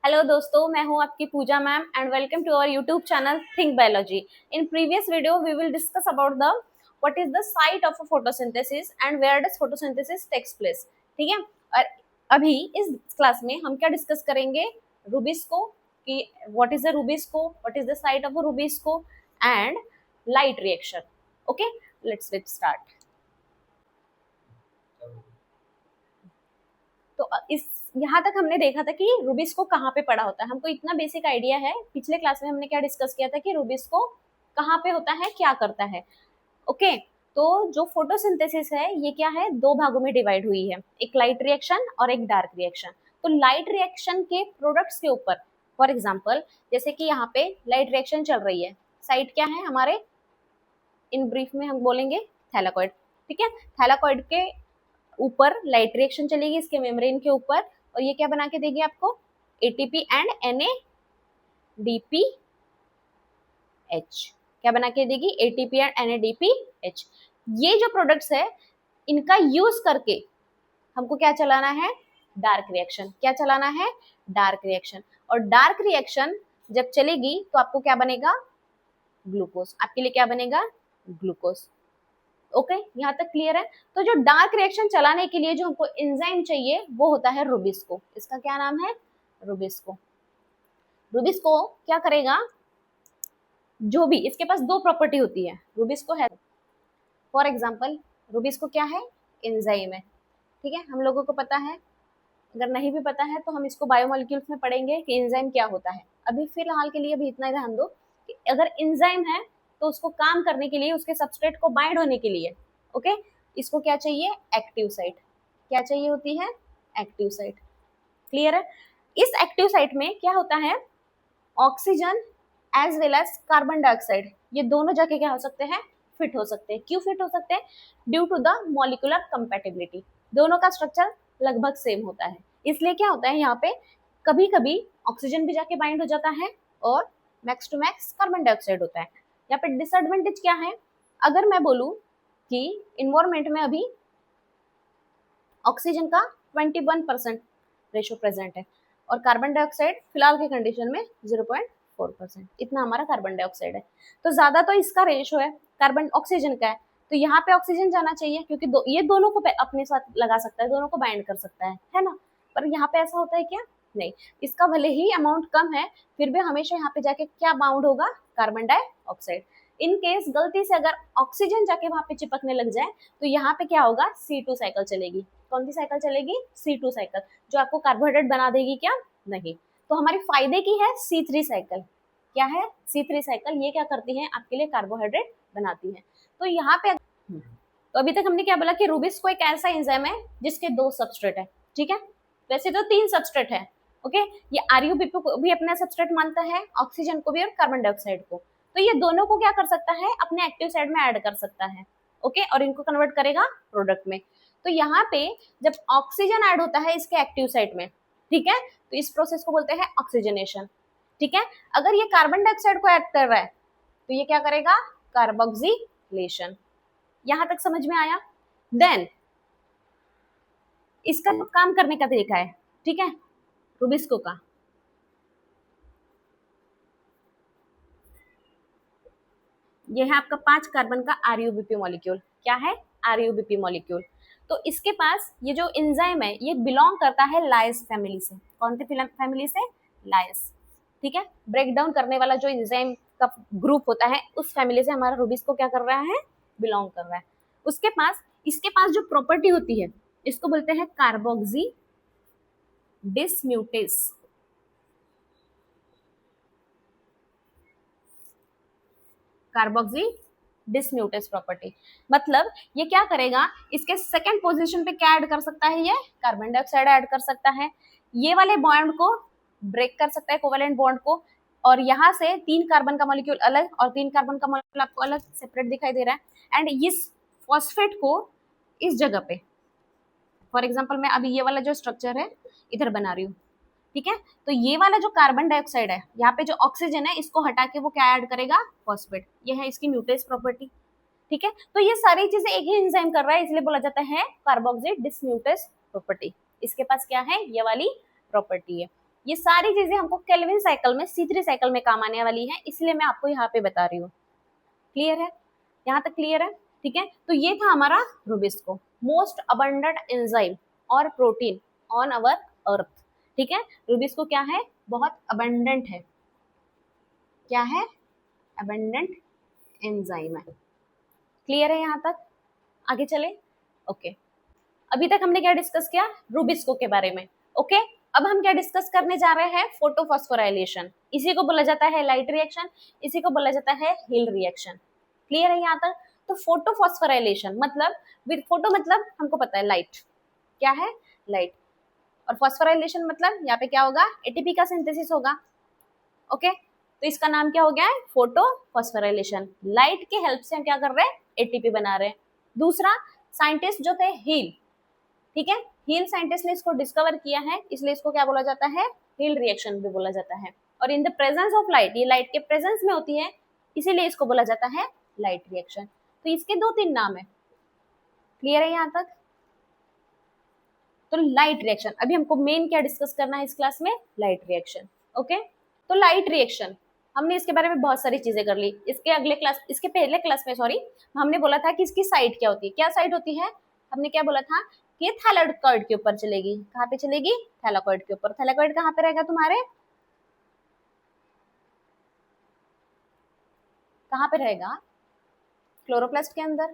Hello दोस्तों, मैं हूं आपकी Puja ma'am and welcome to our YouTube channel think biology. In previous video we will discuss about the what is the site of photosynthesis and where does photosynthesis takes place. ठीक है। और अभी इस class में हम क्या डिस्कस करेंगे, rubisco कि what is the rubisco, what is the site of rubisco and light reaction. Okay, let's get start. तो इस यहाँ तक हमने देखा था कि रूबिस्को कहाँ पे पड़ा होता है। हमको इतना बेसिक आइडिया है। पिछले क्लास में हमने क्या डिस्कस किया था कि रूबिस्को कहाँ पे होता है, क्या करता है। ओके, तो जो फोटोसिंथेसिस है ये क्या है, दो भागों में डिवाइड हुई है, एक लाइट रिएक्शन और एक डार्क रिएक्शन। तो लाइट रिएक्शन के प्रोडक्ट्स के ऊपर, फॉर एग्जाम्पल जैसे कि यहाँ पे लाइट रिएक्शन चल रही है, साइट क्या है हमारे, इन ब्रीफ में हम बोलेंगे थैलाकॉइड। ठीक है, थैलाकॉइड के ऊपर लाइट रिएक्शन चलेगी इसके मेम्ब्रेन के ऊपर, और ये क्या बना के देगी आपको, एटीपी एंड NADPH। क्या बना के देगी, एटीपी एंड NADPH। ये जो प्रोडक्ट्स है इनका यूज करके हमको क्या चलाना है, डार्क रिएक्शन। क्या चलाना है, डार्क रिएक्शन। और डार्क रिएक्शन जब चलेगी तो आपको क्या बनेगा, ग्लूकोज। आपके लिए क्या बनेगा, ग्लूकोज। ओके, यहाँ तक क्लियर है। तो जो डार्क रिएक्शन चलाने के लिए जो हमको एंजाइम चाहिए वो होता है रूबिस्को। इसका क्या नाम है, रूबिस्को। रूबिस्को क्या करेगा, जो भी इसके पास दो प्रॉपर्टी होती है रूबिस्को है। फॉर एग्जाम्पल रूबिस्को क्या है, एंजाइम है। ठीक है, हम लोगों को पता है, अगर नहीं भी पता है तो हम इसको बायोमोलिक्यूल्स में पढ़ेंगे कि एंजाइम क्या होता है। अभी फिलहाल के लिए भी इतना ध्यान दो कि अगर एंजाइम है तो उसको काम करने के लिए, उसके सबस्ट्रेट को बाइंड होने के लिए, ओके, इसको क्या चाहिए, एक्टिव साइट। क्या चाहिए होती है, एक्टिव साइट। क्लियर है। इस एक्टिव साइट में क्या होता है, oxygen as well as carbon dioxide, ये दोनों जाके क्या हो सकते हैं, फिट हो सकते हैं। क्यों फिट हो सकते हैं, due to the molecular compatibility. दोनों का स्ट्रक्चर लगभग सेम होता है, इसलिए क्या होता है यहाँ पे कभी कभी ऑक्सीजन भी जाके बाइंड हो जाता है और max to max carbon dioxide होता है। यहाँ पे डिसएडवांटेज क्या है, अगर मैं बोलूं कि इन्वायरमेंट में अभी ऑक्सीजन का 21% रेशो प्रेजेंट है और कार्बन डाइऑक्साइड फिलहाल के कंडीशन में 0.4%, इतना हमारा कार्बन डाइऑक्साइड है। तो ज्यादा तो इसका रेशो है कार्बन ऑक्सीजन का है, तो यहाँ पे ऑक्सीजन जाना चाहिए क्योंकि ये दोनों को अपने साथ लगा सकता है, दोनों को बाइंड कर सकता है ना। पर यहाँ पे ऐसा होता है क्या, नहीं। इसका भले ही अमाउंट कम है फिर भी हमेशा यहाँ पे जाके क्या बाउंड होगा, कार्बन डाइऑक्साइड। इन केस गलती से अगर ऑक्सीजन जाके वहां पे चिपकने लग जाए तो यहाँ पे क्या होगा, C2 साइकिल चलेगी। कौन सी साइकिल चलेगी, C2 साइकिल, जो आपको कार्बोहाइड्रेट बना देगी क्या, नहीं। तो हमारे फायदे की है C3 साइकिल। क्या है, C3 साइकिल, ये क्या करती है, आपके लिए कार्बोहाइड्रेट बनाती है। तो यहाँ पे तो अभी तक हमने क्या बोला कि रूबिस्को एक ऐसा एंजाइम है जिसके दो सबस्ट्रेट है। ठीक है, वैसे तो तीन सबस्ट्रेट है। ओके, ये RUBP को भी अपना सबस्ट्रेट मानता है, ऑक्सीजन को भी और कार्बन डाइऑक्साइड को। तो ये दोनों को क्या कर सकता है, अपने एक्टिव साइड में ऐड कर सकता है। ओके, और इनको कन्वर्ट करेगा प्रोडक्ट में। तो यहाँ पे जब ऑक्सीजन ऐड होता है इसके एक्टिव साइट में, ठीक है, तो इस प्रोसेस को बोलते हैं ऑक्सीजनेशन। ठीक है, अगर ये कार्बन डाइऑक्साइड को ऐड कर रहा है तो ये क्या करेगा, कार्बोक्सिलेशन। यहां तक समझ में आया। देन इसका काम करने का तरीका है, ठीक है, रूबिस्को का। ये है आपका 5 कार्बन का RUBP मॉलिक्यूल। क्या है, RUBP मॉलिक्यूल। तो इसके पास ये जो एंजाइम है ये बिलोंग करता है लाइस फैमिली से। कौन सी फैमिली से, लाइस। ठीक है, ब्रेक डाउन करने वाला जो एंजाइम का ग्रुप होता है उस फैमिली से हमारा रूबिस्को क्या कर रहा है, बिलोंग कर रहा है। उसके पास, इसके पास जो प्रॉपर्टी होती है इसको बोलते हैं कार्बोक्सी डिसम्यूटेस। कार्बोक्सी डिसम्यूटेस प्रॉपर्टी, मतलब ये क्या करेगा, इसके सेकंड पोजीशन पे क्या ऐड कर सकता है, ये कार्बन डाइऑक्साइड ऐड कर सकता है। ये वाले बॉन्ड को ब्रेक कर सकता है, कोवेलेंट बॉन्ड को, और यहाँ से 3 कार्बन का मॉलिक्यूल अलग और 3 कार्बन का मॉलिक्यूल आपको अलग सेपरेट दिखाई दे रहा है। एंड इस फॉस्फेट को इस जगह पे, फॉर एग्जाम्पल मैं अभी ये वाला जो स्ट्रक्चर है इधर बना रही हूँ। ठीक है, तो ये वाला जो कार्बन डाइऑक्साइड है, यहाँ पे जो ऑक्सीजन है इसको हटा के वो क्या ऐड करेगा, फॉस्फेट। ये है इसकी म्यूटेस प्रॉपर्टी। ठीक है, तो ये सारी चीजें एक ही एंजाइम कर रहा है, इसलिए बोला जाता है कार्बोक्सी डिसम्यूटेस प्रॉपर्टी। इसके पास क्या है, ये वाली प्रॉपर्टी है। ये सारी चीजें हमको केल्विन साइकिल में C3 साइकिल में काम आने वाली है, इसलिए मैं आपको यहाँ पे बता रही हूँ। क्लियर है, यहाँ तक क्लियर है? ठीक है, तो ये था हमारा रूबिस्को, मोस्ट अबंडेंट एंजाइम और प्रोटीन ऑन अवर अर्थ। ठीक है, रूबिस्को क्या है? बहुत अबंडेंट है। क्या है? अबंडेंट एंजाइम है। क्लियर है यहाँ तक? आगे चले। ओके, अभी तक हमने क्या डिस्कस किया? रूबिस्को के बारे में। ओके, अब हम क्या डिस्कस करने जा रहे हैं? फोटोफॉस्फोराइलेशन। इसी को बोला जाता है लाइट रिएक्शन, इसी को बोला जाता है हिल रिएक्शन। क्लियर है यहाँ तक? तो फोटोफॉस्फोराइलेशन मतलब, विद फोटो मतलब हमको पता है लाइट, क्या है? लाइट। और फॉस्फोराइलेशन मतलब यहाँ पे क्या होगा? एटीपी का सिंथेसिस होगा। ओके, तो इसका नाम क्या हो गया है? फोटोफॉस्फोराइलेशन। लाइट के हेल्प से हम क्या कर रहे हैं? एटीपी बना रहे हैं। दूसरा, साइंटिस्ट जो थे हिल, ठीक है, हिल साइंटिस्ट ने इसको डिस्कवर किया है, इसलिए इसको क्या बोला जाता है? हिल रिएक्शन भी बोला जाता है। और in the presence of light, ये लाइट के प्रेजेंस में होती है, इसीलिए इसको बोला जाता है लाइट रिएक्शन। तो इसके 2-3 नाम है। क्लियर है यहाँ तक? तो लाइट रिएक्शन, अभी हमको मेन क्या डिस्कस करना है इस क्लास में? Light reaction. ओके, तो लाइट रिएक्शन हमने इसके बारे में बहुत सारी चीजें कर ली। इसके पहले क्लास में सॉरी, हमने बोला था कि इसकी साइट क्या होती है। क्या साइट होती है? हमने क्या बोला था कि ये थैलेकॉइड के ऊपर चलेगी। कहाँ पे चलेगी? थैलेकॉइड के ऊपर। थैलेकॉइड कहाँ पे रहेगा तुम्हारे? कहाँ पे रहेगा? क्लोरोप्लास्ट के अंदर।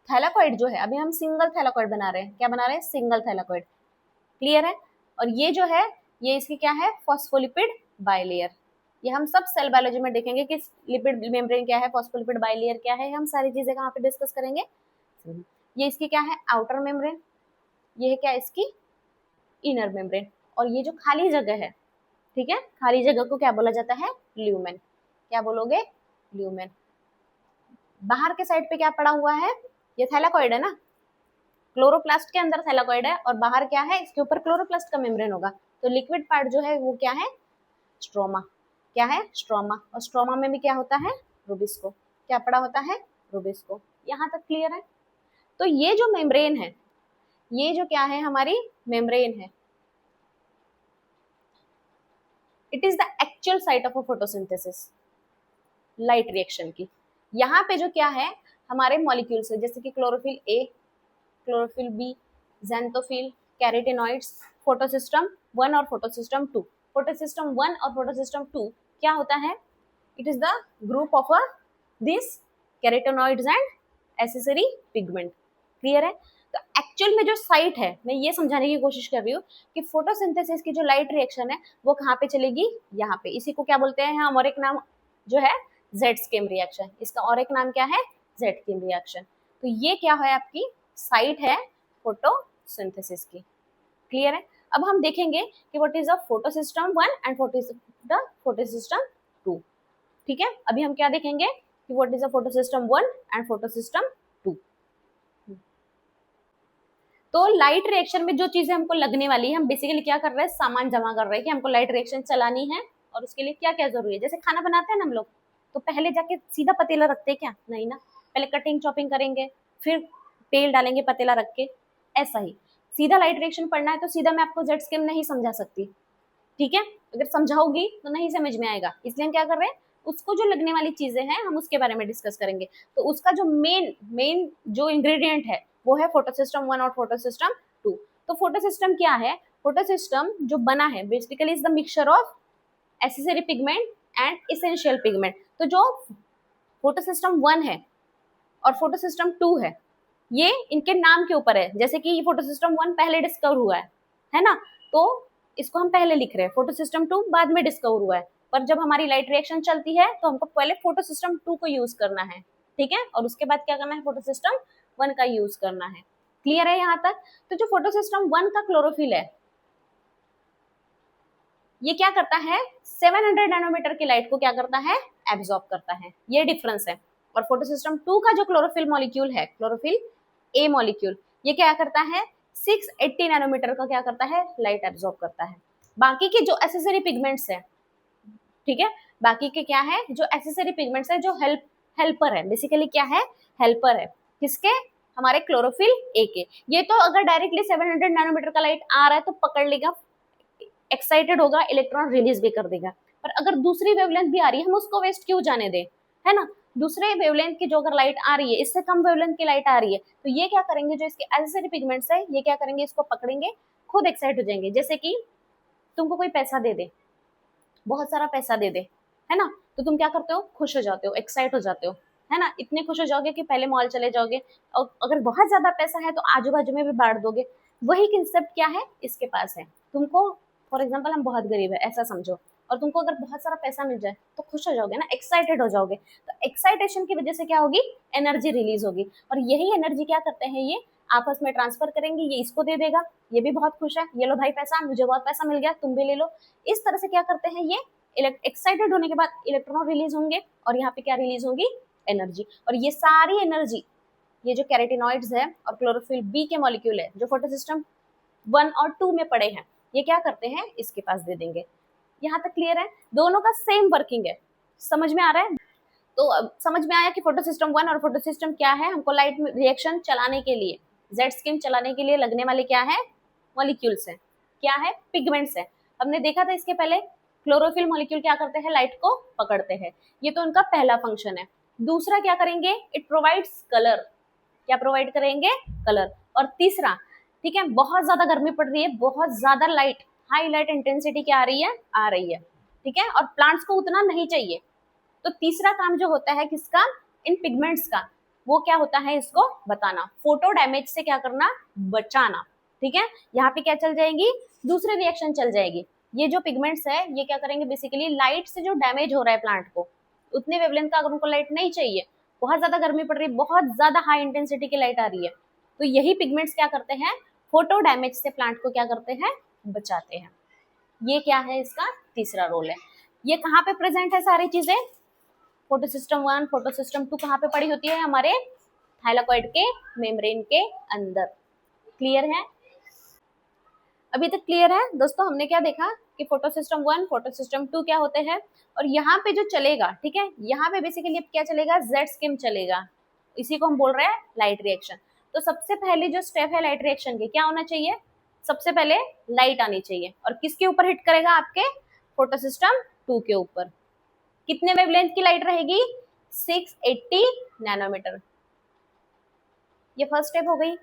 थैलेकॉइड जो है, अभी हम सिंगल थैलेकॉइड बना रहे हैं। क्या बना रहे हैं? Single thylakoid. क्लियर है? और ये जो है, ये इसकी क्या है? Phospholipid bilayer. ये हम सब सेल बायोलॉजी में देखेंगे कि लिपिड मेम्ब्रेन क्या है, फॉस्फोलिपिड बाइलेयर क्या है, हम सारी चीजें कहाँ पे डिस्कस करेंगे। ये इसकी क्या है? Outer membrane. ये है क्या? इसकी इनर मेम्ब्रेन। और ये जो खाली जगह है, ठीक है, खाली जगह को क्या बोला जाता है? ल्यूमेन। क्या बोलोगे? ल्यूमेन। बाहर के साइड पे क्या पड़ा हुआ है? ये थैलेकॉइड है ना, क्लोरोप्लास्ट के अंदर थैलेकॉइड है और बाहर क्या है? इसके ऊपर क्लोरोप्लास्ट का मेम्ब्रेन होगा। तो लिक्विड पार्ट जो है वो क्या है? स्ट्रोमा। क्या है? स्ट्रोमा। और स्ट्रोमा में भी क्या होता है? रूबिस्को। क्या पड़ा होता है? रूबिस्को। यहाँ तक क्लियर है? तो ये जो मेम्ब्रेन है, ये जो क्या है? हमारी मेम्ब्रेन है, it is the actual site of a photosynthesis, light reaction की। यहाँ पे जो क्या है? हमारे मॉलिक्यूल्स है, जैसे कि chlorophyll A, chlorophyll B, xanthophyll, carotenoids, photosystem 1 और फोटोसिस्टम 2। फोटोसिस्टम 1 और फोटोसिस्टम 2 क्या होता है? It is the group of this carotenoids and accessory pigment. Clear है? तो एक्चुअल में जो साइट है, मैं ये समझाने की कोशिश कर रही हूँ कि फोटोसिंथेसिस की जो लाइट रिएक्शन है वो कहाँ पे चलेगी? यहाँ पे। इसी को क्या बोलते हैं हम? और एक नाम जो है जेड स्किम रिएक्शन। इसका और एक नाम क्या है? Z scheme reaction. तो ये क्या है? आपकी साइट है फोटोसिंथेसिस की। क्लियर है? अब हम देखेंगे कि what is the photosystem 1 and what is the photosystem 2। ठीक है, अभी हम क्या देखेंगे कि what is the photosystem 1 and photosystem 2। तो लाइट रिएक्शन में जो चीजें हमको लगने वाली है, हम बेसिकली क्या कर रहे हैं? सामान जमा कर रहे हैं कि हमको लाइट रिएक्शन चलानी है और उसके लिए क्या क्या जरूरी है। जैसे खाना बनाते हैं ना हम लोग, तो पहले जाके सीधा पतीला रखते हैं क्या? नहीं ना, पहले कटिंग चॉपिंग करेंगे, फिर तेल डालेंगे पतीला रख के। ऐसा ही सीधा लाइट रिएक्शन पढ़ना है तो सीधा मैं आपको जेड स्किम नहीं समझा सकती। ठीक है, अगर समझाओगी तो नहीं समझ में आएगा, इसलिए हम क्या कर रहे हैं? उसको जो लगने वाली चीजें हैं हम उसके बारे में डिस्कस करेंगे। तो उसका जो मेन जो इंग्रेडिएंट है वो है फोटोसिस्टम 1 और फोटोसिस्टम 2। तो फोटोसिस्टम क्या है? फोटोसिस्टम जो बना है basically is the mixture of accessory pigment and essential pigment. तो जो फोटोसिस्टम 1 है और फोटोसिस्टम 2 है, ये इनके नाम के ऊपर है। जैसे कि फोटोसिस्टम 1 पहले डिस्कवर हुआ है ना, तो इसको हम पहले लिख रहे हैं, फोटोसिस्टम 2 बाद में डिस्कवर हुआ है। पर जब हमारी लाइट रिएक्शन चलती है तो हमको पहले फोटोसिस्टम 2 को यूज करना है, ठीक है, और उसके बाद क्या करना है? फोटोसिस्टम 1 का यूज करना है। क्लियर है यहाँ तक? तो जो फोटोसिस्टम 1 का क्लोरोफिल है, ये क्या करता है? 700 नैनोमीटर की लाइट को क्या करता है? एब्जॉर्ब करता है। ये डिफरेंस है। और फोटोसिस्टम 2 का जो क्लोरोफिल मॉलिक्यूल है, क्लोरोफिल ए मॉलिक्यूल, ये क्या करता है? 680 नैनोमीटर का क्या करता है? लाइट एब्जॉर्ब करता है। बाकी के जो एसेसरी पिगमेंट्स है, ठीक है, बाकी के क्या है? जो एसेसरी पिगमेंट्स है, जो हेल्पर है, बेसिकली क्या है? हेल्पर है। किसके? हमारे क्लोरोफिल ए के। ये तो अगर डायरेक्टली 700 नैनोमीटर का लाइट आ रहा है तो पकड़ लेगा, एक्साइटेड होगा, इलेक्ट्रॉन रिलीज भी कर देगा। पर अगर दूसरी वेवलेंथ भी आ रही है, हम उसको वेस्ट क्यों जाने दें, है ना। दूसरे वेवलेंथ की जो अगर लाइट आ रही है, इससे कम वेवलेंथ की लाइट आ रही है, तो ये क्या करेंगे, जो इसके एसिड पिगमेंट्स है, ये क्या करेंगे, इसको पकड़ेंगे, खुद एक्साइट हो जाएंगे। जैसे कि तुमको कोई पैसा दे दे, बहुत सारा पैसा दे दे, है ना, तो तुम क्या करते हो, खुश हो जाते हो, एक्साइट हो जाते हो, है ना, इतने खुश हो जाओगे कि पहले मॉल चले जाओगे, और अगर बहुत ज्यादा पैसा है तो आजू बाजू में भी बांट दोगे। वही कंसेप्ट क्या है इसके पास है। तुमको फॉर एग्जाम्पल हम बहुत गरीब है ऐसा समझो, और तुमको अगर बहुत सारा पैसा मिल जाए तो खुश हो जाओगे ना, एक्साइटेड हो जाओगे। तो एक्साइटेशन की वजह से क्या होगी, एनर्जी रिलीज होगी, और यही एनर्जी क्या करते हैं, ये आपस में ट्रांसफर करेंगे, ये इसको दे देगा, ये भी बहुत खुश है, ये लो भाई पैसा, मुझे बहुत पैसा मिल गया, तुम भी ले लो। इस तरह से क्या करते हैं, ये एक्साइटेड होने के बाद इलेक्ट्रॉन रिलीज होंगे, और यहाँ पे क्या रिलीज होगी, एनर्जी। और ये सारी एनर्जी, ये जो कैरोटीनॉइड्स है और क्लोरोफिल बी के मॉलिक्यूल है, जो फोटोसिस्टम 1 और 2 में पड़े हैं, ये क्या करते हैं, इसके पास दे देंगे। यहाँ तक क्लियर है, दोनों का सेम वर्किंग है, समझ में आ रहा है। तो अब समझ में आया कि फोटोसिस्टम 1 और फोटोसिस्टम क्या है। हमको लाइट रिएक्शन चलाने के लिए, जेड स्किन चलाने के लिए लगने वाले क्या है, मॉलिक्यूल्स है, क्या है, पिगमेंट्स है। हमने देखा था इसके पहले, क्लोरोफिल मॉलिक्यूल क्या करते हैं, लाइट को पकड़ते हैं, ये तो उनका पहला फंक्शन है। दूसरा क्या करेंगे, इट प्रोवाइड्स कलर, क्या प्रोवाइड करेंगे, कलर। और तीसरा, ठीक है, बहुत ज्यादा गर्मी पड़ रही है, बहुत ज्यादा लाइट, हाई लाइट इंटेंसिटी क्या आ रही है, ठीक है, और प्लांट्स को उतना नहीं चाहिए, तो तीसरा काम जो होता है किसका, इन पिगमेंट्स का, वो क्या होता है, इसको बताना, फोटो डैमेज से क्या करना, बचाना, ठीक है। यहाँ पे क्या चल जाएगी, दूसरी रिएक्शन चल जाएगी। ये जो पिगमेंट्स है ये क्या करेंगे, बेसिकली लाइट से जो डैमेज हो रहा है प्लांट को, उतने वेवलेंथ का अगर उनको लाइट नहीं चाहिए, बहुत ज्यादा गर्मी पड़ रही है, बहुत ज्यादा हाई इंटेंसिटी की लाइट आ रही है, तो यही पिगमेंट्स क्या करते हैं, फोटो डैमेज से प्लांट को क्या करते हैं, बचाते हैं। ये क्या है, इसका तीसरा रोल है। ये कहाँ पे प्रेजेंट है सारी चीजें, फोटोसिस्टम 1 फोटोसिस्टम 2 कहाँ पे पड़ी होती है, हमारे थाइलाकॉइड के मेम्ब्रेन के अंदर। क्लियर है, अभी तक क्लियर है दोस्तों। हमने क्या देखा कि फोटोसिस्टम 1 फोटोसिस्टम 2 क्या होते हैं, और यहाँ पे जो चलेगा, ठीक है, यहाँ पे बेसिकली क्या चलेगा, जेड स्किम चलेगा, इसी को हम बोल रहे हैं लाइट रिएक्शन। तो सबसे पहले जो स्टेप है लाइट रिएक्शन के, क्या होना चाहिए, सबसे पहले लाइट आनी चाहिए, और किसके ऊपर हिट करेगा, आपके फोटोसिस्टम 2 के ऊपर। कितने वेवलेंथ की लाइट रहेगी, 680 नैनोमीटर। ये फर्स्ट स्टेप हो गई।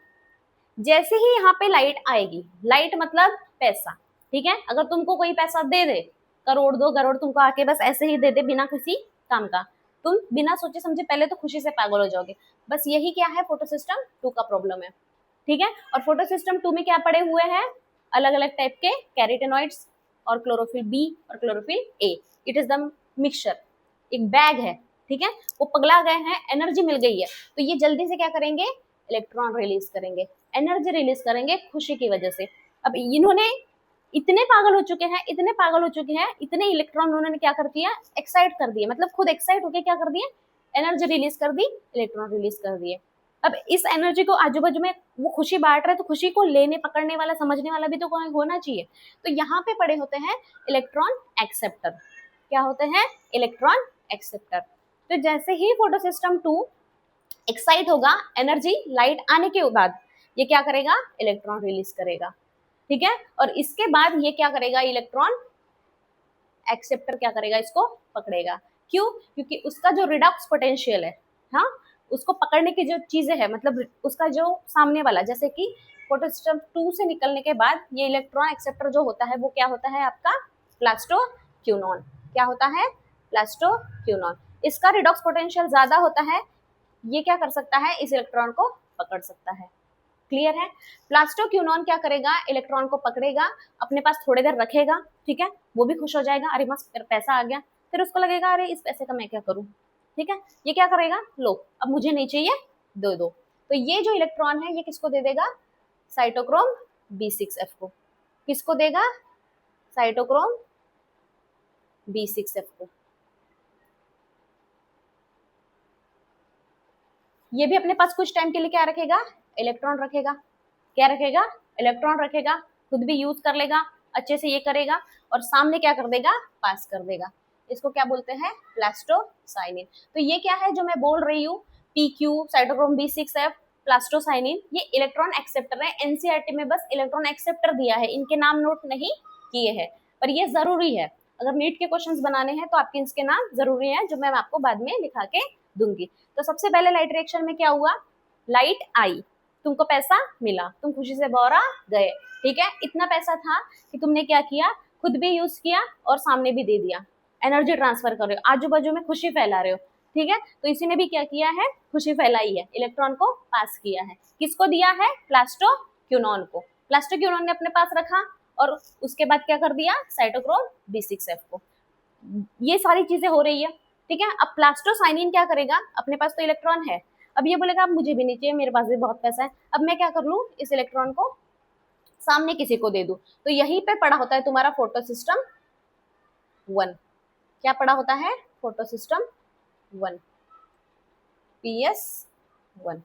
जैसे ही यहाँ पे लाइट आएगी, लाइट मतलब पैसा, ठीक है, अगर तुमको कोई पैसा दे दे, करोड़ 2 करोड़ तुमको आके बस ऐसे ही दे दे बिना किसी काम का, तुम बिना सोचे समझे पहले तो खुशी से पागल हो जाओगे। बस यही क्या है, फोटोसिस्टम 2 का प्रॉब्लम है, ठीक है। और फोटोसिस्टम 2 में क्या पड़े हुए हैं, अलग अलग टाइप के कैरोटीनॉइड्स और क्लोरोफिल बी और chlorophyll A. It is the mixture, एक बैग है, ठीक है, वो पगला गए हैं, एनर्जी मिल गई है, तो ये जल्दी से क्या करेंगे, इलेक्ट्रॉन रिलीज करेंगे, एनर्जी रिलीज करेंगे खुशी की वजह से। अब इन्होंने इतने पागल हो चुके हैं, इतने पागल हो चुके हैं, इतने इलेक्ट्रॉन उन्होंने क्या कर दिया, एक्साइट कर दिए, मतलब खुद एक्साइट होके क्या कर दिए, एनर्जी रिलीज कर दी, इलेक्ट्रॉन रिलीज कर दिए। अब इस एनर्जी को आजू बाजू में वो खुशी बांट रहे, तो खुशी को लेने पकड़ने वाला समझने वाला भी तो कोई होना चाहिए। तो यहाँ पे पड़े होते हैं इलेक्ट्रॉन एक्सेप्टर। क्या होते हैं, इलेक्ट्रॉन एक्सेप्टर। तो जैसे ही फोटोसिस्टम 2 एक्साइट होगा, एनर्जी लाइट आने के बाद ये क्या करेगा, इलेक्ट्रॉन रिलीज करेगा, ठीक है। और इसके बाद ये क्या करेगा, इलेक्ट्रॉन एक्सेप्टर क्या करेगा, इसको पकड़ेगा। क्यों, क्योंकि उसका जो रिडक्स पोटेंशियल है, हाँ, उसको पकड़ने की जो चीजें है, मतलब उसका जो सामने वाला, जैसे कि फोटोसिस्टम 2 से निकलने के बाद ये इलेक्ट्रॉन एक्सेप्टर जो होता है वो क्या होता है, आपका प्लास्टोक्यूनॉन। क्या होता है, प्लास्टोक्यूनॉन। इसका रिडक्स पोटेंशियल ज्यादा होता है, ये क्या कर सकता है, इस इलेक्ट्रॉन को पकड़ सकता है। क्लियर है। प्लास्टोक्यूनॉन क्या करेगा, इलेक्ट्रॉन को पकड़ेगा, अपने पास थोड़ी देर रखेगा, ठीक है, वो भी खुश हो जाएगा, अरे मस्त पैसा आ गया, फिर उसको लगेगा अरे इस पैसे का मैं क्या करूं, ठीक है, ये क्या करेगा, लो अब मुझे नहीं चाहिए, दे दो। तो ये जो इलेक्ट्रॉन है ये किसको दे देगा, साइटोक्रोम B6F को। किसको देगा, साइटोक्रोम B6F को। ये भी अपने पास कुछ टाइम के लिए क्या रखेगा, इलेक्ट्रॉन रखेगा। क्या रखेगा, इलेक्ट्रॉन रखेगा, खुद भी यूज कर लेगा, अच्छे से ये करेगा, और सामने क्या कर देगा, पास कर देगा। इसको क्या बोलते हैं, प्लास्टोसाइनिन। तो ये क्या है जो मैं बोल रही हूँ, PQ, साइटोक्रोम B6F, प्लास्टोसाइनिन, ये इलेक्ट्रॉन एक्सेप्टर है। एनसीईआरटी में बस इलेक्ट्रॉन एक्सेप्टर दिया है, इनके नाम नोट नहीं किए हैं, पर ये जरूरी है। अगर नीट के क्वेश्चंस बनाने हैं तो आपके इसके नाम जरूरी है, जो मैं आपको बाद में लिखा के दूंगी। तो सबसे पहले लाइट रिएक्शन में क्या हुआ, लाइट आई, तुमको पैसा मिला, तुम खुशी से बौरा गए, ठीक है। इतना पैसा था कि तुमने क्या किया, खुद भी यूज किया और सामने भी दे दिया, एनर्जी ट्रांसफर कर रहे हो, आजू बाजू में खुशी फैला रहे हो, ठीक है। तो इसी ने भी क्या किया है, खुशी फैलाई है, इलेक्ट्रॉन को पास किया है। किसको दिया है, प्लास्टोक्यूनॉन को। प्लास्टोक्यूनॉन ने अपने पास रखा और उसके बाद क्या कर दिया, साइटोक्रोम B6F को। ये सारी चीजें हो रही है, ठीक है। अब प्लास्टोसाइनिन क्या करेगा, अपने पास तो इलेक्ट्रॉन है, अब ये बोलेगा अब मुझे भी नहीं चाहिए, मेरे पास भी बहुत पैसा है, अब मैं क्या कर लूं, इस इलेक्ट्रॉन को सामने किसी को दे दूं। तो यहीं पे पड़ा होता है तुम्हारा फोटो सिस्टम 1। क्या पड़ा होता है, फोटो सिस्टम 1, PS1,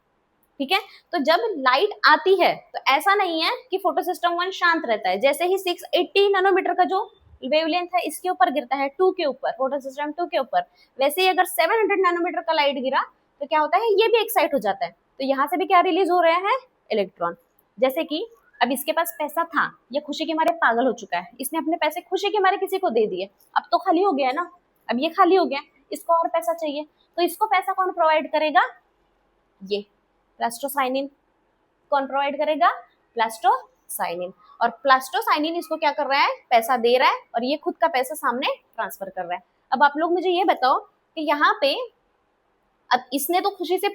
ठीक है। तो जब लाइट आती है तो ऐसा नहीं है कि फोटो सिस्टम 1 शांत रहता है, जैसे ही 680 नैनोमीटर का जो वेवलेंथ है इसके ऊपर गिरता है 2 के ऊपर, फोटो सिस्टम 2 के ऊपर, वैसे ही अगर 700 नैनोमीटर का लाइट गिरा तो क्या होता है, ये भी एक्साइट हो जाता है। तो यहाँ से भी क्या रिलीज हो रहे हैं, इलेक्ट्रॉन। जैसे कि अब इसके पास पैसा था, ये खुशी के मारे पागल हो चुका है, इसने अपने पैसे खुशी के मारे किसी को दे दिए, अब तो खाली हो गया है ना, अब ये खाली हो गया, इसको और पैसा चाहिए, तो इसको पैसा कौन प्रोवाइड करेगा, ये प्लास्टोसाइनिन। कौन प्रोवाइड करेगा, प्लास्टोसाइनिन। और प्लास्टोसाइनिन इसको क्या कर रहा है, पैसा दे रहा है और ये खुद का पैसा सामने ट्रांसफर कर रहा है। अब आप लोग मुझे ये बताओ कि यहाँ पे अब इसने तो खुशी से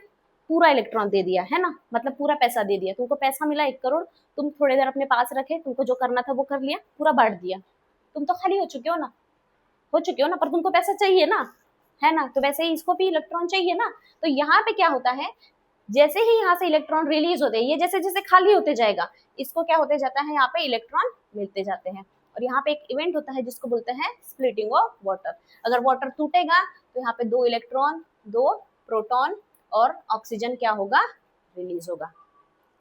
पूरा इलेक्ट्रॉन दे दिया है ना, मतलब पूरा पैसा दे दिया, तुमको पैसा मिला 1 करोड़, तुम थोड़ी देर अपने पास रखे, तुमको जो करना था वो कर लिया, पूरा बांट दिया, तुम तो खाली हो चुके हो ना, पर तुमको पैसा चाहिए ना, है ना। तो वैसे ही इसको भी इलेक्ट्रॉन चाहिए ना। तो यहाँ पे क्या होता है, जैसे ही यहाँ से इलेक्ट्रॉन रिलीज होते हैं, ये जैसे जैसे खाली होते जाएगा, इसको क्या होते जाता है, यहाँ पे इलेक्ट्रॉन मिलते जाते हैं। और यहाँ पे एक इवेंट होता है जिसको बोलते हैं स्प्लिटिंग ऑफ वाटर। अगर वाटर टूटेगा तो यहाँ पे 2 इलेक्ट्रॉन, 2 प्रोटॉन और ऑक्सीजन क्या होगा, रिलीज होगा।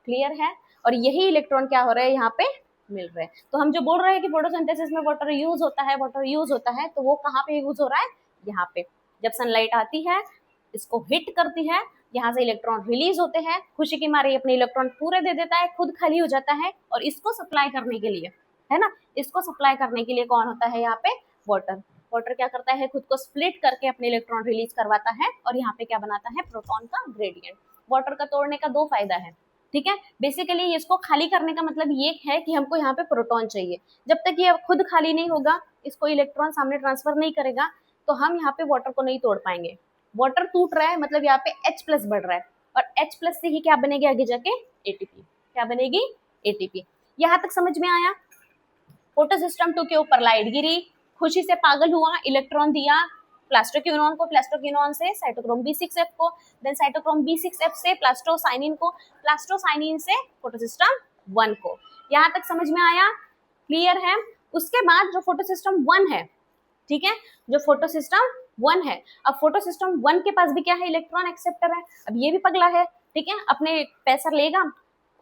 क्लियर है। और यही इलेक्ट्रॉन क्या हो रहा है, यहाँ पे मिल रहे हैं। तो हम जो बोल रहे हैं कि फोटोसिंथेसिस में वाटर यूज होता है, वाटर यूज होता है, तो वो कहाँ पे यूज हो रहा है, यहाँ पे। जब सनलाइट आती है, इसको हिट करती है, यहाँ से इलेक्ट्रॉन रिलीज होते हैं, खुशी की मारे अपने इलेक्ट्रॉन पूरे दे देता है, खुद खाली हो जाता है, और इसको सप्लाई करने के लिए, है ना, इसको सप्लाई करने के लिए कौन होता है यहाँ पे, वाटर। वाटर क्या करता है, खुद को स्प्लिट करके अपने इलेक्ट्रॉन रिलीज करवाता है और यहाँ पे क्या बनाता है, प्रोटॉन का ग्रेडियंट। वाटर का तोड़ने का 2 फायदा है, ठीक है। बेसिकली इसको खाली करने का मतलब ये है कि हमको यहाँ पे प्रोटॉन चाहिए, जब तक ये खुद खाली नहीं होगा, इसको इलेक्ट्रॉन सामने ट्रांसफर नहीं करेगा, तो हम यहाँ पे वाटर को नहीं तोड़ पाएंगे। वाटर टूट रहा है मतलब यहाँ पे H+ बढ़ रहा है, और H+ से ही क्या बनेगी आगे जाके, ATP। क्या बनेगी, ATP। यहाँ तक समझ में आया। फोटो सिस्टम 2 के ऊपर लाइट गिरी, खुशी से पागल हुआ, इलेक्ट्रॉन दिया प्लास्टोक्यूनॉन को, प्लास्टोक्यूनॉन से साइटोक्रोम B6F को, देन साइटोक्रोम B6F से प्लास्टोसाइनिन को, प्लास्टोसाइनिन से फोटोसिस्टम 1 को। यहाँ तक समझ में आया, क्लियर है। उसके बाद जो फोटोसिस्टम 1 है, ठीक है, जो फोटोसिस्टम 1 है, अब फोटोसिस्टम 1 के पास भी क्या है, इलेक्ट्रॉन एक्सेप्टर है। अब ये भी पगला है, ठीक है, अपने पैसा लेगा,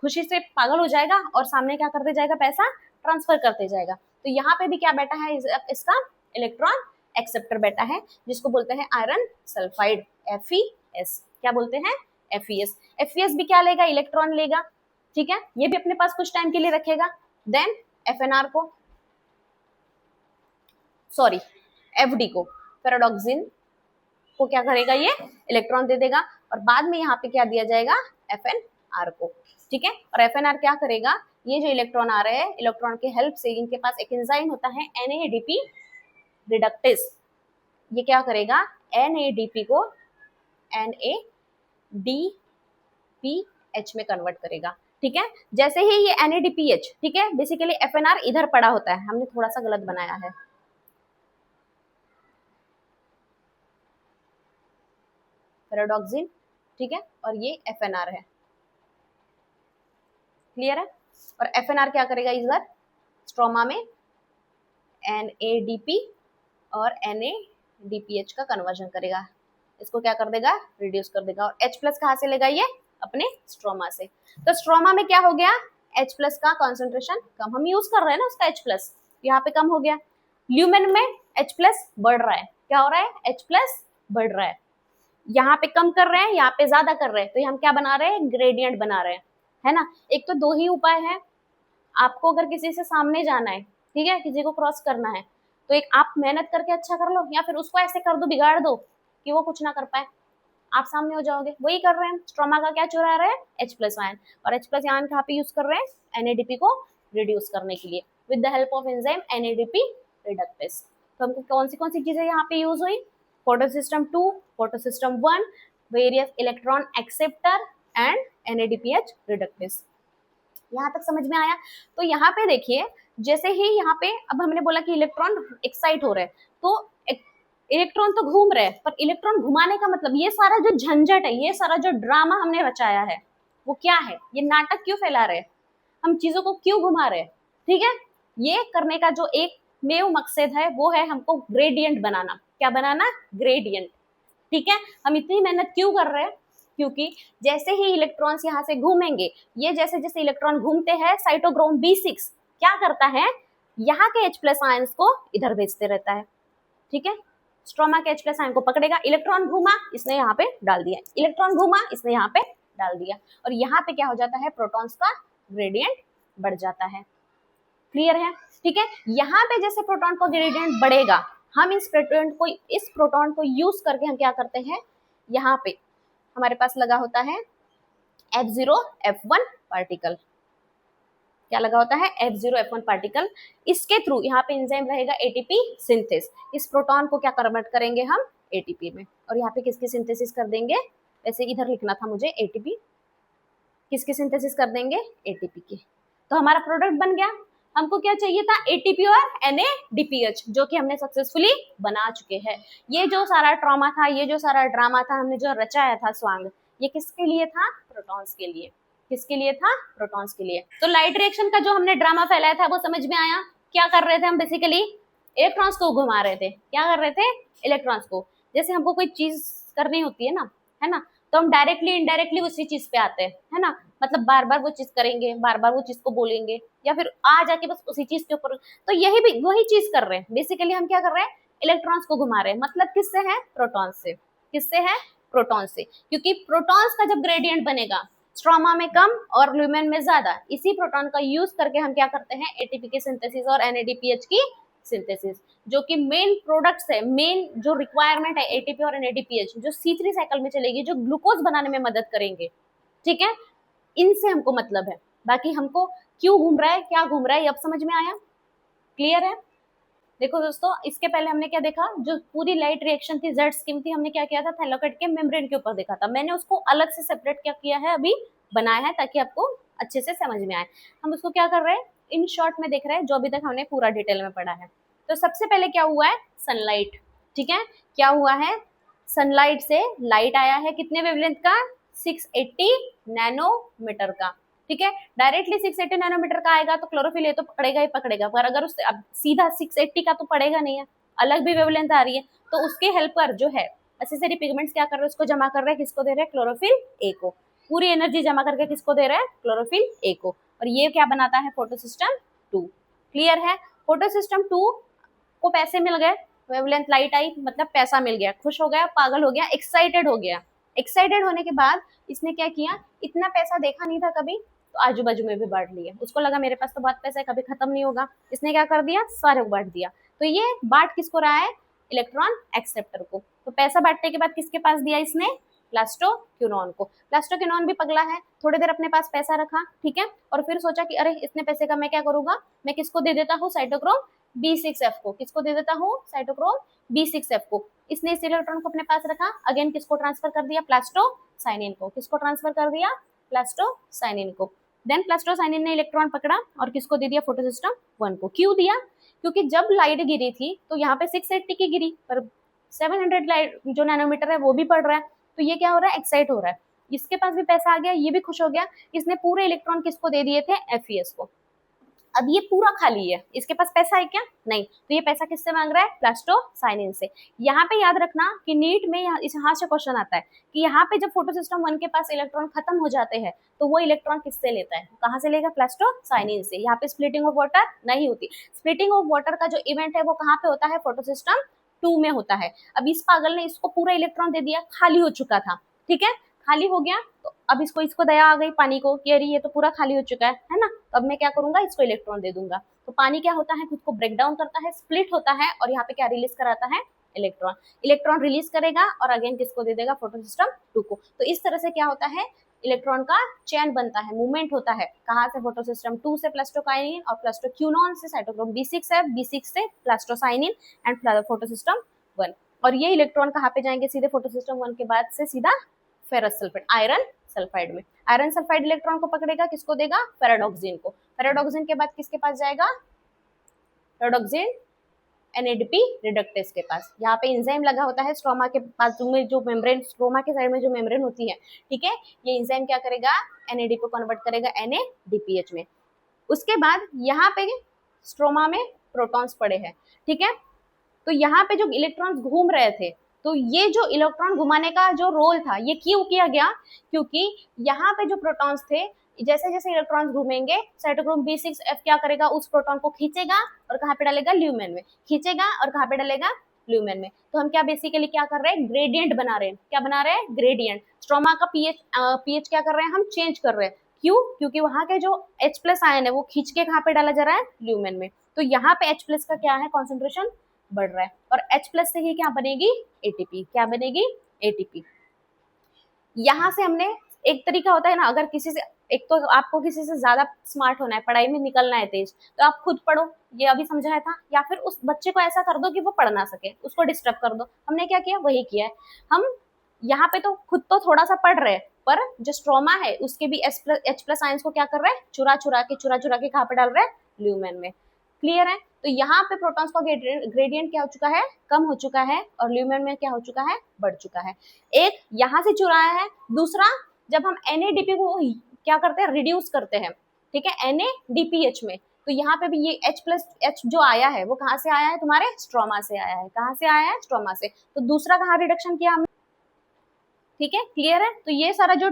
खुशी से पागल हो जाएगा और सामने क्या करते जाएगा, पैसा ट्रांसफर करते जाएगा। तो यहाँ पे भी क्या बैठा है, इसका इलेक्ट्रॉन एक्सेप्टर बैठा है, जिसको बोलते हैं आयरन सल्फाइड, FeS। क्या बोलते हैं, FeS। FeS भी क्या लेगा, इलेक्ट्रॉन लेगा, ठीक है, ये भी अपने पास कुछ टाइम के लिए रखेगा। देन FNR को, सॉरी FD को, पैराडॉक्सिन को क्या करेगा, ये इलेक्ट्रॉन दे देगा, और बाद में यहाँ पे क्या दिया जाएगा, FNR को, ठीक है। और FNR क्या करेगा, ये जो इलेक्ट्रॉन आ रहे हैं, इलेक्ट्रॉन के हेल्प से इनके पास एक एंजाइम होता है NADP रिडक्टेस, ये क्या करेगा, NADP को NADPH में कन्वर्ट करेगा, ठीक है। जैसे ही ये NADPH, ठीक है, बेसिकली FNR इधर पड़ा होता है, हमने थोड़ा सा गलत बनाया है, पैराडॉक्सिन, ठीक है, और ये FNR है, क्लियर है। और FNR क्या करेगा, इधर स्ट्रोमा में NADP और NADPH का कन्वर्जन करेगा, इसको क्या कर देगा, रिड्यूस कर देगा। और H+ कहाँ से लेगा, ये अपने स्ट्रोमा से। तो स्ट्रोमा में क्या हो गया, H+ का कॉन्सेंट्रेशन कम, हम यूज कर रहे हैं ना उसका H+, यहाँ पे कम हो गया। ल्यूमेन में H+ बढ़ रहा है, क्या हो रहा है, H+ बढ़ रहा है, यहाँ पे कम कर रहे हैं, यहाँ पे ज्यादा कर रहे हैं, तो हम क्या बना रहे हैं, ग्रेडियंट बना रहे हैं, है ना। एक तो 2 ही उपाय है, आपको अगर किसी से सामने जाना है ठीक है, किसी को क्रॉस करना है तो एक आप मेहनत करके अच्छा कर लो, या फिर उसको ऐसे कर दो, बिगाड़ दो कि वो कुछ ना कर पाए, आप सामने हो जाओगे। वही कर रहे हैं, स्ट्रोमा का क्या चुरा रहे हैं, H+ आयन, और H+ आयन कहाँ पे यूज कर रहे हैं, NADP को रिड्यूस करने के लिए with the help of enzyme NADP reductase. तो हमको कौन सी चीजें यहाँ पे यूज हुई, photosystem 2, photosystem 1, various electron acceptor and NADPH reductase. यहाँ तक समझ में आया। तो यहाँ पे देखिए, जैसे ही यहाँ पे अब हमने बोला कि इलेक्ट्रॉन एक्साइट हो रहे हैं, तो इलेक्ट्रॉन तो घूम रहे हैं, पर इलेक्ट्रॉन घुमाने का मतलब ये सारा जो झंझट है, ये सारा जो ड्रामा हमने रचाया है वो क्या है, ये नाटक क्यों फैला रहे हैं, हम चीजों को क्यों घुमा रहे हैं, ठीक है। ये करने का जो एक मेव मकसद है वो है हमको ग्रेडियंट बनाना। क्या बनाना, ग्रेडियंट, ठीक है। हम इतनी मेहनत क्यों कर रहे हैं, क्योंकि जैसे ही इलेक्ट्रॉन्स यहाँ से घूमेंगे, ये जैसे जैसे इलेक्ट्रॉन घूमते हैं, साइटोक्रोम B6 क्या करता है, यहाँ के H+ आयंस को इधर भेजते रहता है, ठीक है। स्ट्रोमा के H+ आयन को पकड़ेगा, इलेक्ट्रॉन घूमा इसने यहाँ पे डाल दिया, इलेक्ट्रॉन घूमा इसने यहाँ पे डाल दिया, और यहाँ पे क्या हो जाता है, प्रोटॉन्स का ग्रेडियंट बढ़ जाता है। क्लियर है, ठीक है। यहाँ पे जैसे प्रोटॉन का ग्रेडियंट बढ़ेगा, हम इस प्रोटॉन को यूज करके हम क्या करते हैं, यहाँ पे हमारे पास लगा होता है F0 F1 पार्टिकल, क्या लगा होता है, F0 F1 पार्टिकल। इसके थ्रू यहाँ पे एंजाइम रहेगा ATP सिंथेस, इस प्रोटॉन को क्या कन्वर्ट करेंगे हम ATP में, और यहाँ पे किसकी सिंथेसिस कर देंगे, वैसे इधर लिखना था मुझे ATP, किसकी सिंथेसिस कर देंगे, ATP की। तो हमारा प्रोडक्ट बन गया। हमको क्या चाहिए था, ATP और NADPH, जो कि हमने सक्सेसफुली बना चुके हैं। ये जो सारा ट्रॉमा था, ये जो सारा ड्रामा था, हमने जो रचाया था स्वांग, ये किसके लिए था, प्रोटॉन्स के लिए। किसके लिए था, प्रोटॉन्स के लिए। तो लाइट रिएक्शन का जो हमने ड्रामा फैलाया था वो समझ में आया। क्या कर रहे थे हम, बेसिकली इलेक्ट्रॉन्स को घुमा रहे थे। क्या कर रहे थे, इलेक्ट्रॉन्स को। जैसे हमको कोई चीज करनी होती है ना, तो हम डायरेक्टली इनडायरेक्टली उसी चीज पे आते हैं, है ना। मतलब बार बार वो चीज करेंगे, बार बार वो चीज को बोलेंगे, या फिर आ जाके बस उसी चीज के ऊपर। तो यही भी वही चीज कर रहे हैं बेसिकली। हम क्या कर रहे हैं, इलेक्ट्रॉन्स को घुमा रहे हैं। मतलब किससे है, प्रोटॉन से। किससे है, प्रोटॉन से। क्योंकि प्रोटॉन्स का जब ग्रेडियंट बनेगा, स्ट्रोमा में कम और ल्यूमेन में ज्यादा, इसी प्रोटॉन का यूज करके हम क्या करते हैं, एटीपी की सिंथेसिस और NADPH की सिंथेसिस, जो कि मेन प्रोडक्ट्स है, मेन जो रिक्वायरमेंट है ATP और NADPH, जो C3 साइकिल में चलेगी, जो ग्लूकोज बनाने में मदद करेंगे, ठीक है। इनसे हमको मतलब है। बाकी हमको क्यों घूम रहा है, क्या घूम रहा है, ये अब समझ में आया, क्लियर है। देखो दोस्तों, इसके पहले हमने क्या देखा, जो पूरी लाइट रिएक्शन थी, जेड स्कीम थी, हमने क्या किया था, थैलेकॉइड के मेम्ब्रेन के ऊपर देखा था। मैंने उसको अलग से सेपरेट क्या किया है, अभी बनाया है, ताकि आपको अच्छे से समझ में आए। हम उसको क्या कर रहे हैं, इन शॉर्ट में देख रहे हैं, जो अभी तक हमने पूरा डिटेल में पढ़ा है। तो सबसे पहले क्या हुआ है, सनलाइट, ठीक है। क्या हुआ है, सनलाइट से लाइट आया है, कितने वेवलेंथ का, 680 नैनोमीटर का, ठीक है। डायरेक्टली 680 नैनोमीटर का आएगा तो क्लोरोफिल ये तो पकड़ेगा ही पकड़ेगा, पर अगर उससे अब सीधा 680 का तो पड़ेगा नहीं है, अलग भी वेवलेंथ आ रही है, तो उसके हेल्प पर जो है एसेसरी पिगमेंट्स क्या कर रहे हैं, उसको जमा कर रहे हैं, किसको दे रहे हैं, क्लोरोफिल ए को। पूरी एनर्जी जमा करके किसको दे रहे हैं, क्लोरोफिल ए को। और ये क्या बनाता है, फोटोसिस्टम 2। क्लियर है। फोटोसिस्टम 2 को पैसे मिल गए, वेवलेंथ लाइट आई, मतलब पैसा मिल गया, खुश हो गया, पागल हो गया, एक्साइटेड हो गया। एक्साइटेड होने के बाद इसने क्या किया, इतना पैसा देखा नहीं था कभी, तो आजू बाजू में भी बांट लिया। उसको लगा मेरे पास तो बहुत पैसा है, कभी खत्म नहीं होगा, इसने क्या कर दिया, सारे को बांट दिया। तो ये बांट किसको रहा है, इलेक्ट्रॉन एक्सेप्टर को। तो पैसा बांटने के बाद किसके पास दिया इसने, प्लास्टोक्यूनॉन को। प्लास्टोक्यूनॉन भी पगला है, थोड़ी देर अपने पास पैसा रखा, ठीक है, और फिर सोचा कि अरे इतने पैसे का मैं क्या करूंगा, मैं किसको दे देता हूँ, साइटोक्रोम B6F को। किसको दे देता हूँ, साइटोक्रोम B6F को। इसने इस इलेक्ट्रॉन को अपने पास रखा, अगेन किसको ट्रांसफर कर दिया, प्लास्टोसाइनिन को। किसको ट्रांसफर कर दिया, प्लास्टोसाइनिन को। देन प्लास्टोसाइनिन ने इलेक्ट्रॉन पकड़ा और किसको दे दिया, फोटोसिस्टम 1 को। क्यों दिया, क्योंकि जब लाइट गिरी थी तो यहाँ पे 680 की गिरी, पर 700 लाइट जो नैनोमीटर है वो भी पड़ रहा है, तो ये क्या हो रहा है, एक्साइट हो रहा है। इसके पास भी पैसा आ गया, ये भी खुश हो गया। इसने पूरे इलेक्ट्रॉन किसको दे दिए थे, FeS को। अब ये पूरा खाली है, इसके पास पैसा है क्या, नहीं, तो ये पैसा किससे मांग रहा है, प्लास्टोसाइनिन से। यहाँ पे याद रखना कि नीट में यहाँ से क्वेश्चन आता है कि यहाँ पे जब फोटोसिस्टम 1 के पास इलेक्ट्रॉन खत्म हो जाते हैं तो वो इलेक्ट्रॉन किससे लेता है, कहाँ से लेगा, प्लास्टोसाइनिन से। यहाँ पे स्प्लिटिंग ऑफ वाटर नहीं होती। स्प्लिटिंग ऑफ वाटर का जो इवेंट है वो कहाँ पे होता है, फोटोसिस्टम 2 में होता है। अब इस पागल ने इसको पूरा इलेक्ट्रॉन दे दिया, खाली हो चुका था, ठीक है, खाली हो गया, तो अब इसको दया आ गई पानी को कि अरे ये तो पूरा खाली हो चुका है ना, तो अब मैं क्या करूंगा, इसको इलेक्ट्रॉन दे दूंगा। तो पानी क्या होता है, खुद को ब्रेक डाउन करता है, स्प्लिट होता है, और यहाँ पे क्या रिलीज कराता है, इलेक्ट्रॉन। इलेक्ट्रॉन रिलीज करेगा और अगेन किसको दे देगा, फोटोसिस्टम 2 को। तो इस तरह से क्या होता है, इलेक्ट्रॉन का चैन बनता है, मूवमेंट होता है, कहाँ से, फोटोसिस्टम 2 से प्लास्टोकाइनिन, और प्लास्टोक्यूनॉन से साइटोक्रोम B6 है, B6 से प्लास्टोसाइनिन एंड फोटोसिस्टम 1। और ये इलेक्ट्रॉन कहाँ पे जाएंगे, सीधे फोटोसिस्टम 1 के बाद से सीधा फेरस सल्फेट, आयरन सल्फाइड में। आयरन सल्फाइड इलेक्ट्रॉन को पकड़ेगा, किसको देगा, फेराडॉक्सिन को। फेराडॉक्सिन के बाद किसके पास जाएगा, फेराडॉक्सिन NADP रिडक्टेस के पास। यहाँ पे एंजाइम लगा होता है स्ट्रोमा के पास में, जो मेम्ब्रेन, स्ट्रोमा के साइड में जो मेम्ब्रेन होती है, ठीक है, ये एंजाइम क्या करेगा, NAD को कन्वर्ट करेगा NADPH में। उसके बाद यहाँ पे स्ट्रोमा में प्रोटॉन्स पड़े हैं, ठीक है, तो यहाँ पे जो इलेक्ट्रॉन्स घूम रहे थे, तो ये जो इलेक्ट्रॉन घुमाने का जो रोल था, ये क्यों किया गया, क्योंकि यहाँ पे जो प्रोटॉन्स थे, जैसे जैसे इलेक्ट्रॉन्स घूमेंगे, साइटोक्रोम B6F क्या करेगा, उस प्रोटॉन को खींचेगा और कहाँ पे डालेगा, ल्यूमेन में, खींचेगा और कहाँ पे डालेगा, ल्यूमेन में। तो हम क्या बेसिकली क्या कर रहे हैं, ग्रेडियंट बना रहे हैं, क्या बना रहे हैं, ग्रेडियंट। स्ट्रोमा का पीएच क्या कर रहे हैं, हम चेंज कर रहे हैं। क्यों, क्योंकि वहां के जो H+ आयन है वो खींच के कहाँ पे डाला जा रहा है, ल्यूमेन में। तो यहाँ पे H+ का क्या है, कॉन्सेंट्रेशन बढ़ रहा है, और H+ से ही क्या बनेगी, ATP, क्या बनेगी, ATP। यहाँ से हमने, एक तरीका होता है ना, अगर किसी से, एक तो आपको किसी से ज्यादा स्मार्ट होना है, पढ़ाई में निकलना है तेज, तो आप खुद पढ़ो, ये अभी समझाया था, या फिर उस बच्चे को ऐसा कर दो कि वो पढ़ ना सके, उसको डिस्टर्ब कर दो। हमने क्या किया, वही किया है। हम यहाँ पे तो खुद तो थोड़ा सा पढ़ रहे हैं, पर जो स्ट्रोमा है उसके भी H+ आयंस को क्या कर रहे हैं, चुरा चुरा के कहाँ पे डाल रहे हैं, ल्यूमेन में। क्लियर है। तो यहाँ पे प्रोटॉन्स का ग्रेडियंट क्या हो चुका है, कम हो चुका है, और ल्यूमेन में क्या हो चुका है, बढ़ चुका है। एक यहाँ से चुराया है, दूसरा जब हम NADP को क्या करते हैं, रिड्यूस करते हैं, ठीक है, NADPH में, तो यहाँ पे भी ये H+ जो आया है वो कहाँ से आया है, तुम्हारे स्ट्रोमा से आया है। कहाँ से आया है, स्ट्रोमा से। तो दूसरा कहाँ रिडक्शन किया हमने, ठीक है, क्लियर है। तो ये सारा जो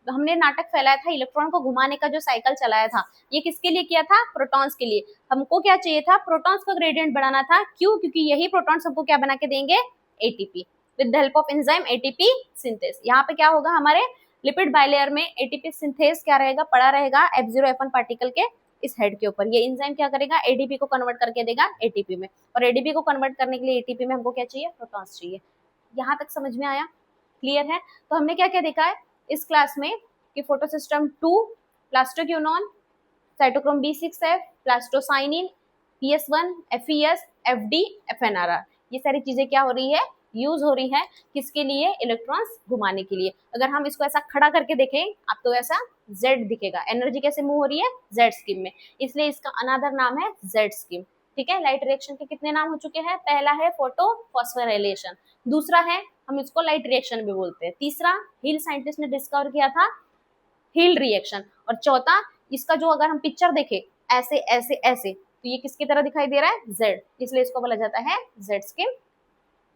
हमने नाटक फैलाया था, इलेक्ट्रॉन को घुमाने का जो साइकिल चलाया था, ये किसके लिए किया था, प्रोटॉन्स के लिए। हमको क्या चाहिए था, प्रोटॉन्स का ग्रेडियंट बनाना था। क्यों, क्योंकि यही प्रोटॉन्स हमको क्या बना के देंगे, ATP, with the help of enzyme ATP synthase. यहाँ पे क्या होगा, हमारे लिपिड बाइलेयर में ATP सिंथेस क्या रहेगा, पड़ा रहेगा F0F1 पार्टिकल के इस हेड के ऊपर। ये एंजाइम क्या करेगा, ADP को कन्वर्ट करके देगा ATP में, और ADP को कन्वर्ट करने के लिए ATP में हमको क्या चाहिए, प्रोटॉन्स चाहिए। यहाँ तक समझ में आया, क्लियर है। तो हमने क्या क्या देखा है इस क्लास में, कि photosystem 2, plastoquinone, cytochrome B6F, plastocyanin, PS1, FES, FD, FNRR, ये सारी चीजें क्या हो रही है, यूज हो रही है, किसके लिए, इलेक्ट्रॉन्स घुमाने के लिए। अगर हम इसको ऐसा खड़ा करके देखें, आपको ऐसा Z दिखेगा। एनर्जी कैसे मूव हो रही है, Z स्कीम में, इसलिए इसका अनदर नाम है Z स्कीम, ठीक है। लाइट रिएक्शन के कितने नाम हो चुके हैं, पहला है फोटो फॉस्फोराइलेशन, दूसरा है, हम इसको लाइट रिएक्शन भी बोलते हैं, तीसरा हिल साइंटिस्ट ने डिस्कवर किया था, हिल रिएक्शन, और चौथा इसका जो अगर हम पिक्चर देखें ऐसे ऐसे ऐसे, तो ये किसकी तरह दिखाई दे रहा है, Z, इसलिए इसको बोला जाता है Z स्कीम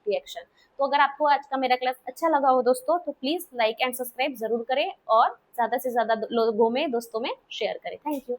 रिएक्शन। तो अगर आपको आज का मेरा क्लास अच्छा लगा हो दोस्तों, तो प्लीज लाइक एंड सब्सक्राइब जरूर करें, और ज्यादा से ज्यादा लोगों में, दोस्तों में शेयर करें। Thank you.